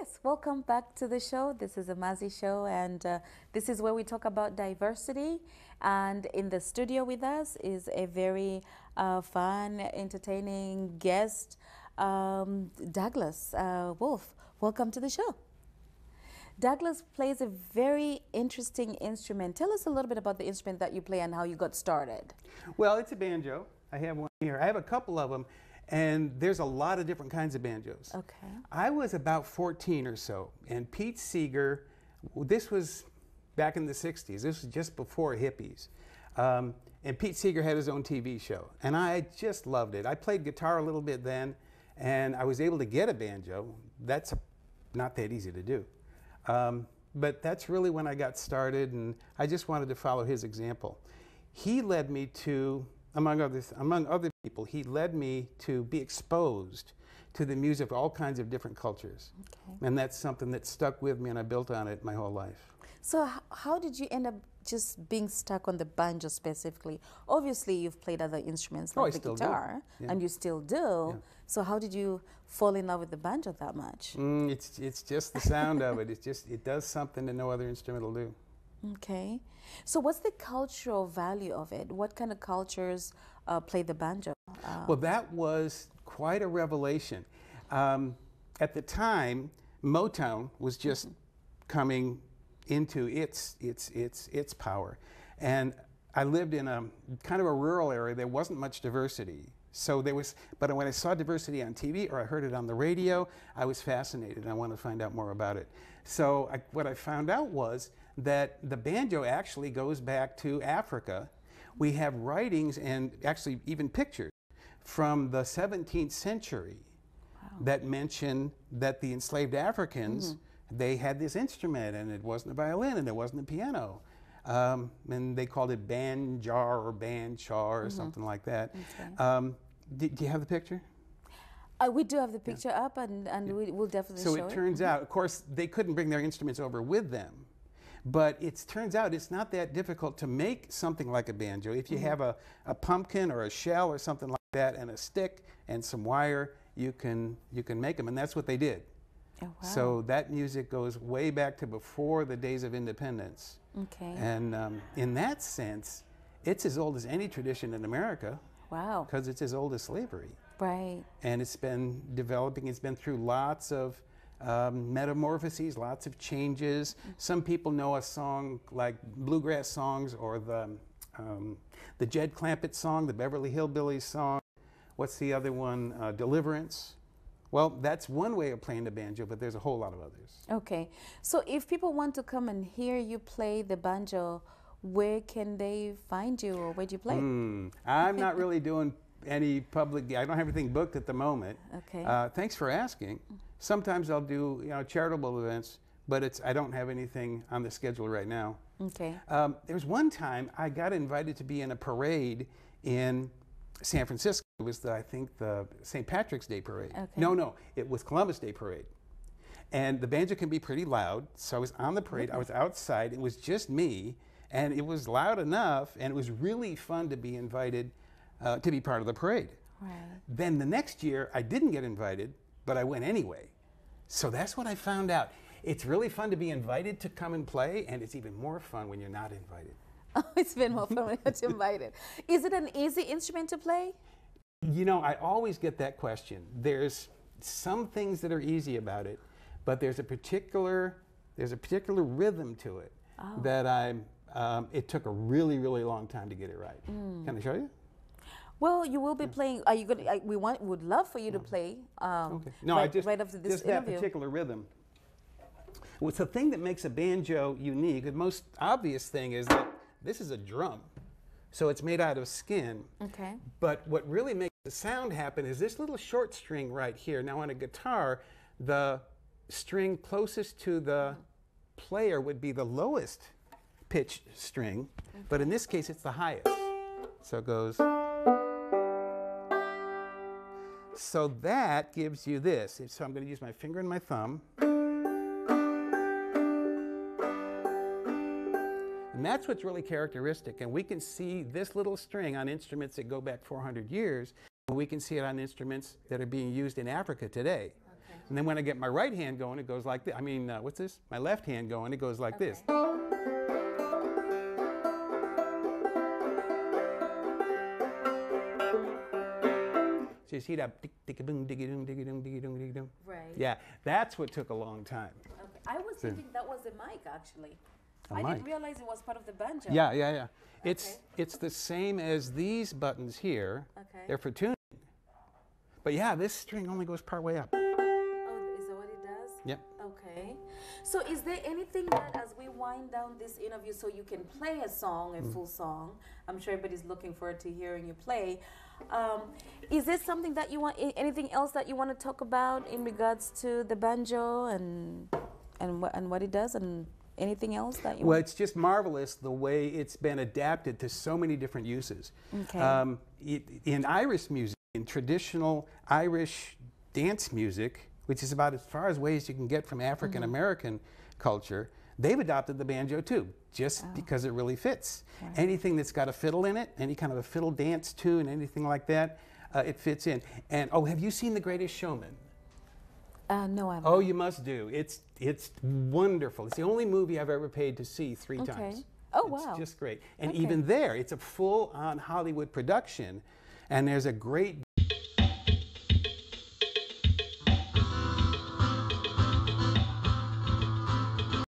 Yes, welcome back to the show. This is a Mazzy show, and this is where we talk about diversity. And in the studio with us is a very fun, entertaining guest, Douglas Wolfe. Welcome to the show. Douglas plays a very interesting instrument. Tell us a little bit about the instrument that you play and how you got started. Well, it's a banjo. I have one here. I have a couple of them, and there's a lot of different kinds of banjos. Okay. I was about 14 or so, and Pete Seeger, this was back in the 60s. This was just before hippies. And Pete Seeger had his own TV show, and I just loved it. I played guitar a little bit then, and I was able to get a banjo. That's not that easy to do. But that's really when I got started, and I just wanted to follow his example. He led me to, among other people, he led me to be exposed to the music of all kinds of different cultures. Okay. And that's something that stuck with me, and I built on it my whole life. So how did you end up just being stuck on the banjo specifically? Obviously, you've played other instruments like the guitar, and you still do. Yeah. So how did you fall in love with the banjo that much? It's just the sound of it. It does something that no other instrument will do. Okay. So what's the cultural value of it? What kind of cultures play the banjo? Well, that was quite a revelation. At the time, Motown was just coming into its power, and I lived in a kind of a rural area. There wasn't much diversity, so there was. But when I saw diversity on TV or I heard it on the radio, I was fascinated, and I wanted to find out more about it. So what I found out was that the banjo actually goes back to Africa. We have writings and actually even pictures from the 17th century that mention that the enslaved Africans. They had this instrument, and it wasn't a violin, and it wasn't a piano. And they called it banjar or banchar or something like that. Okay. Do you have the picture? We do have the picture up, and we'll definitely show it. So it turns out, of course, they couldn't bring their instruments over with them. But it turns out it's not that difficult to make something like a banjo. If you have a pumpkin or a shell or something like that, and a stick and some wire, you can make them, and that's what they did. Oh, wow. So that music goes way back to before the days of independence. Okay. And in that sense, it's as old as any tradition in America. Wow. Because it's as old as slavery. Right. And it's been developing. It's been through lots of metamorphoses, lots of changes. Some people know a song like bluegrass songs, or the Jed Clampett song, the Beverly Hillbillies song. What's the other one? Deliverance. Well, that's one way of playing the banjo, but there's a whole lot of others. Okay. So if people want to come and hear you play the banjo, where can they find you, or where do you play? I'm not really doing any public, I don't have anything booked at the moment. Okay. Thanks for asking. Sometimes I'll do charitable events, but I don't have anything on the schedule right now. Okay. There's one time I got invited to be in a parade in San Francisco. It was, I think, the St. Patrick's Day parade. Okay. No, it was Columbus Day parade. And the banjo can be pretty loud, so I was on the parade. I was outside. It was just me, and it was loud enough, and it was really fun to be invited to be part of the parade. Right. Then the next year, I didn't get invited, but I went anyway. So that's what I found out. It's really fun to be invited to come and play, and it's even more fun when you're not invited. Oh, it's been more fun when you're invited. Is it an easy instrument to play? You know, I always get that question. There's some things that are easy about it, but there's a particular rhythm to it that it took a really, really long time to get it right. Can I show you? Well, you will be playing. Are you going? We would love for you to play. Okay. No, right after this interview. That particular rhythm. Well, it's the thing that makes a banjo unique. The most obvious thing is that this is a drum. So it's made out of skin. Okay. But what really makes the sound happen is this little short string right here. Now on a guitar, the string closest to the player would be the lowest pitch string, but in this case it's the highest. So it goes. So that gives you this. So I'm going to use my finger and my thumb. And that's what's really characteristic. And we can see this little string on instruments that go back 400 years. We can see it on instruments that are being used in Africa today. Okay. And then when I get my right hand going, it goes like this. I mean, what's this? My left hand going, it goes like this. So you see that tick-a-boom, diggy-doom, diggy-doom, diggy-doom, diggy-doom? Right. Yeah, that's what took a long time. Okay. I was thinking that was a mic, actually. I mic. didn't realize it was part of the banjo. Yeah, yeah, yeah. Okay. It's the same as these buttons here. Okay. They're for tuning. But yeah, this string only goes part way up. Oh, is that what it does? Yep. Okay. So is there anything that, as we wind down this interview, so you can play a song, a full song, I'm sure everybody's looking forward to hearing you play. Is there something that you want, anything else that you want to talk about in regards to the banjo and what it does, and anything else that you Well, want? it's just marvelous the way it's been adapted to so many different uses. Okay. In Irish music, in traditional Irish dance music, which is about as far away as you can get from African American culture, they've adopted the banjo too, just because it really fits. Right. Anything that's got a fiddle in it, any kind of a fiddle dance tune, anything like that, it fits in. And oh, have you seen The Greatest Showman? No, I'm Oh, not. you must do. It's wonderful. It's the only movie I've ever paid to see 3 Okay. times. Oh, It's wow. just great. And Okay. even there, it's a full-on Hollywood production, and there's a great